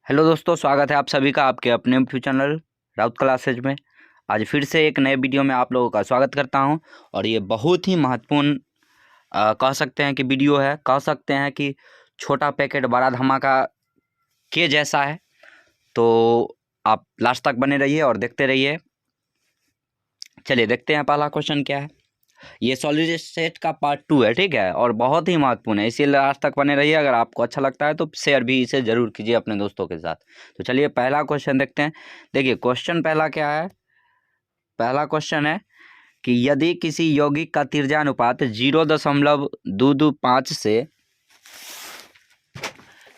Hello दोस्तों, स्वागत है आप सभी का आपके अपने यूट्यूब चैनल राउत क्लासेज में। आज फिर से एक नए वीडियो में आप लोगों का स्वागत करता हूं। और ये बहुत ही महत्वपूर्ण कह सकते हैं कि वीडियो है, कह सकते हैं कि छोटा पैकेट बड़ा धमाका के जैसा है। तो आप लास्ट तक बने रहिए और देखते रहिए। चलिए देखते हैं पहला क्वेश्चन क्या है। ये सॉलिड स्टेट का पार्ट 2 है, ठीक है, और बहुत ही महत्वपूर्ण है, इसीलिए लास्ट तक बने रहिए। अगर आपको अच्छा लगता है तो शेयर भी इसे जरूर कीजिए अपने दोस्तों के साथ। तो चलिए पहला क्वेश्चन देखते हैं। देखिए क्वेश्चन पहला क्या है। पहला क्वेश्चन है कि यदि किसी यौगिक का तिर्यानुपात 0.225 से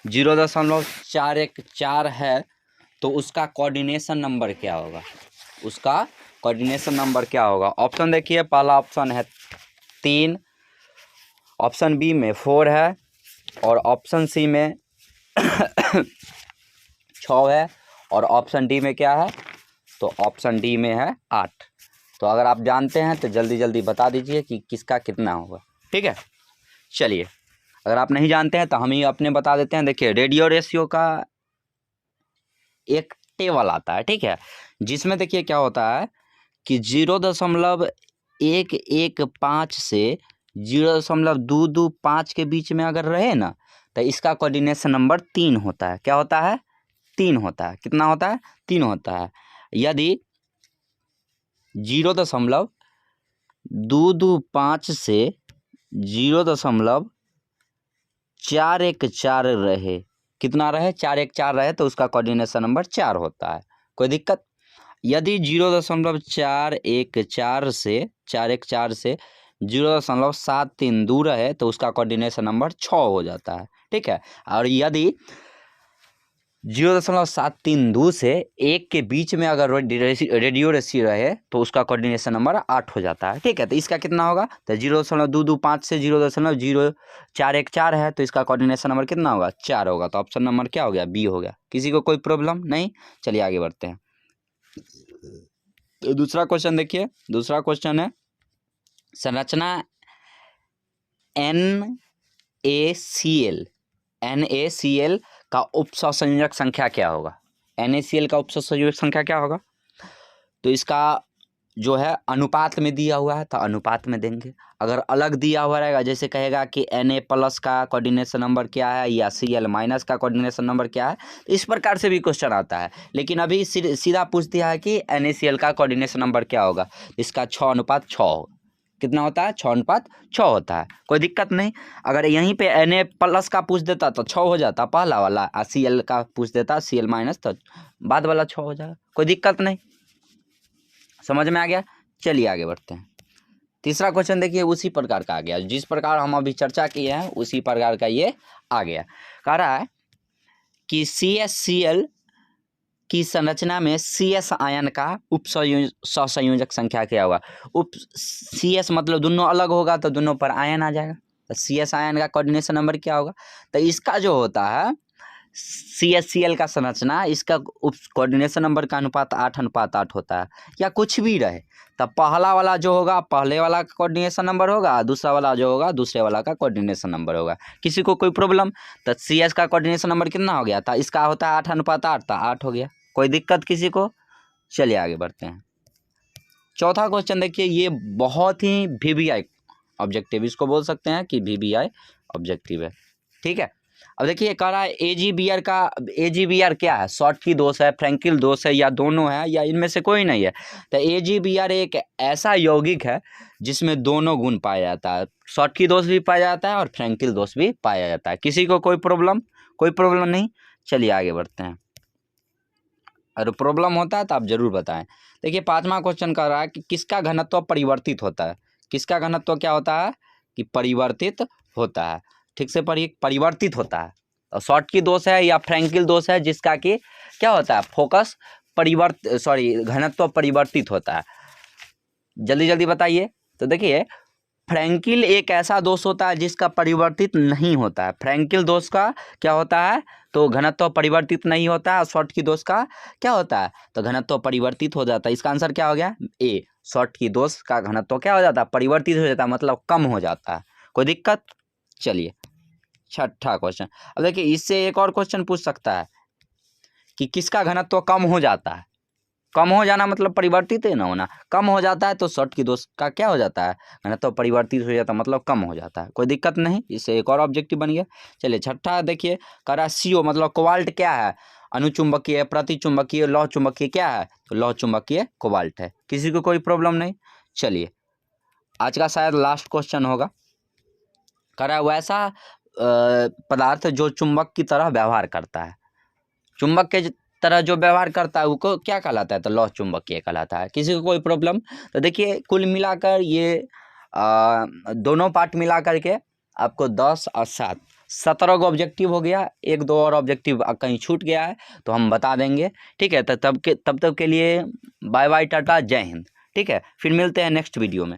0.414 है तो उसका कोऑर्डिनेशन नंबर क्या होगा। उसका कोऑर्डिनेशन नंबर क्या होगा। ऑप्शन देखिए, पहला ऑप्शन है 3, ऑप्शन बी में 4 है, और ऑप्शन सी में 6 है, और ऑप्शन डी में क्या है, तो ऑप्शन डी में है 8। तो अगर आप जानते हैं तो जल्दी जल्दी बता दीजिए कि किसका कितना होगा, ठीक है। चलिए, अगर आप नहीं जानते हैं तो हम ही अपने बता देते हैं। देखिए रेडियो रेशियो का एक टेबल आता है, ठीक है, जिसमें देखिए क्या होता है कि 0.115 से 0.225 के बीच में अगर रहे ना तो इसका कोऑर्डिनेशन नंबर 3 होता है। क्या होता है? 3 होता है। कितना होता है? 3 होता है। यदि 0.225 से 0.414 रहे, कितना रहे? 414 रहे तो उसका कोऑर्डिनेशन नंबर 4 होता है। कोई दिक्कत? यदि 0.414 से 0.732 दूर है तो उसका कोऑर्डिनेशन नंबर 6 हो जाता है, ठीक है। और यदि 0.732 से 1 के बीच में अगर रेडियो रेशियो रहे तो उसका कोऑर्डिनेशन नंबर 8 हो जाता है, ठीक है। तो इसका कितना होगा? तो 0.225 से 0.0414 है तो इसका कोऑर्डिनेशन नंबर कितना होगा? 4 होगा। तो ऑप्शन नंबर क्या हो गया? बी हो गया। किसी को कोई प्रॉब्लम नहीं? चलिए आगे बढ़ते हैं। तो दूसरा क्वेश्चन देखिए। दूसरा क्वेश्चन है संरचना NaCl का उपसंयोजक संख्या क्या होगा। NaCl का उपसंयोजक संख्या क्या होगा? तो इसका जो है अनुपात में दिया हुआ है तो अनुपात में देंगे। अगर अलग दिया हुआ रहेगा, जैसे कहेगा कि Na+ का कोऑर्डिनेशन नंबर क्या है या Cl- का कोऑर्डिनेशन नंबर क्या है, तो इस प्रकार से भी क्वेश्चन आता है। लेकिन अभी सीधा पूछ दिया है कि NaCl का कोऑर्डिनेशन नंबर क्या होगा। इसका 6:6 हो। कितना होता है? 6:6 होता है। कोई दिक्कत नहीं। अगर यहीं पे Na+ का पूछ देता तो 6 हो जाता पहला वाला, और Cl का पूछ देता Cl- तो बाद वाला 6 हो जाएगा। कोई दिक्कत नहीं, समझ में आ गया। चलिए आगे बढ़ते हैं। तीसरा क्वेश्चन देखिए, उसी प्रकार का आ गया, जिस प्रकार हम अभी चर्चा किए हैं उसी प्रकार का ये आ गया। कह रहा है कि CaCl की संरचना में CS आयन का सहसंयोजक संख्या क्या होगा। CS मतलब दोनों अलग होगा तो दोनों पर आयन आ जाएगा। तो CS आयन का कोऑर्डिनेशन नंबर क्या होगा? तो इसका जो होता है CaCl का संरचना, इसका कोऑर्डिनेशन नंबर का अनुपात 8:8 होता है, या कुछ भी रहे। तब पहला वाला जो होगा पहले वाला का कोऑर्डिनेशन नंबर होगा, दूसरा वाला जो होगा दूसरे वाला का कोऑर्डिनेशन नंबर होगा। किसी को कोई प्रॉब्लम? तो CS का कोऑर्डिनेशन नंबर कितना हो गया था? इसका होता है 8:8, था 8 हो गया। कोई दिक्कत किसी को? चलिए आगे बढ़ते हैं। चौथा क्वेश्चन देखिए, ये बहुत ही VBI ऑब्जेक्टिव, इसको बोल सकते हैं कि VBI ऑब्जेक्टिव है, ठीक है। अब देखिए कह रहा है AgBr क्या है? शॉर्ट की दोष है, फ्रैंकिल दोष है, या दोनों है, या इनमें से कोई नहीं है। तो AgBr एक ऐसा यौगिक है जिसमें दोनों गुण पाया जाता है, शॉर्ट की दोष भी पाया जाता है और फ्रैंकिल दोष भी पाया जाता है। किसी को कोई प्रॉब्लम? कोई प्रॉब्लम नहीं। चलिए आगे बढ़ते हैं। अगर प्रॉब्लम होता है तो आप जरूर बताएं। देखिए पांचवा क्वेश्चन कर रहा है कि किसका घनत्व परिवर्तित होता है। किसका घनत्व क्या होता है? कि परिवर्तित होता है। ठीक से पढ़िए, परिवर्तित होता है। और शॉर्ट की दोष है या फ्रैंकिल दोष है जिसका कि क्या होता है? फोकस घनत्व परिवर्तित होता है। जल्दी जल्दी बताइए। तो देखिए फ्रैंकिल एक ऐसा दोष होता है जिसका परिवर्तित नहीं होता है। फ्रैंकिल दोष का क्या होता है? तो घनत्व परिवर्तित नहीं होता है। और शॉर्ट की दोष का क्या होता है? तो घनत्व परिवर्तित हो जाता है। इसका आंसर क्या हो गया? ए। शॉर्ट की दोष का घनत्व क्या हो जाता है? परिवर्तित हो जाता है, मतलब कम हो जाता है। कोई दिक्कत? चलिए छठा क्वेश्चन। अब देखिए इससे एक और क्वेश्चन पूछ सकता है। कि किसका घनत्व कम हो जाता है। कम हो जाना मतलब परिवर्तित न होना, कम हो जाता है तो शॉर्ट की दोष का क्या हो जाता है, घनत्व परिवर्तित हो जाता है, मतलब कम हो जाता है। कोई दिक्कत नहीं, इससे एक और ऑब्जेक्टिव बन गया। चलिए छठा देखिए, करा CO मतलब कोबाल्ट क्या है, अनुचुंबकीय, प्रतिचुंबकीय, लौह चुंबकीय क्या है, तो लौह चुंबकीय कोबाल्ट है। किसी को कोई प्रॉब्लम नहीं। चलिए आज का शायद लास्ट क्वेश्चन होगा। करा वैसा पदार्थ जो चुंबक की तरह व्यवहार करता है, चुंबक के तरह जो व्यवहार करता है वो क्या कहलाता है, तो लौह चुंबकीय कहलाता है। किसी को कोई प्रॉब्लम, तो देखिए कुल मिलाकर ये दोनों पार्ट मिलाकर के आपको 10 और 7 17 का ऑब्जेक्टिव हो गया। एक दो और ऑब्जेक्टिव कहीं छूट गया है तो हम बता देंगे, ठीक है। तो तब तक के लिए बाय बाय, टाटा, जय हिंद। ठीक है, फिर मिलते हैं नेक्स्ट वीडियो में।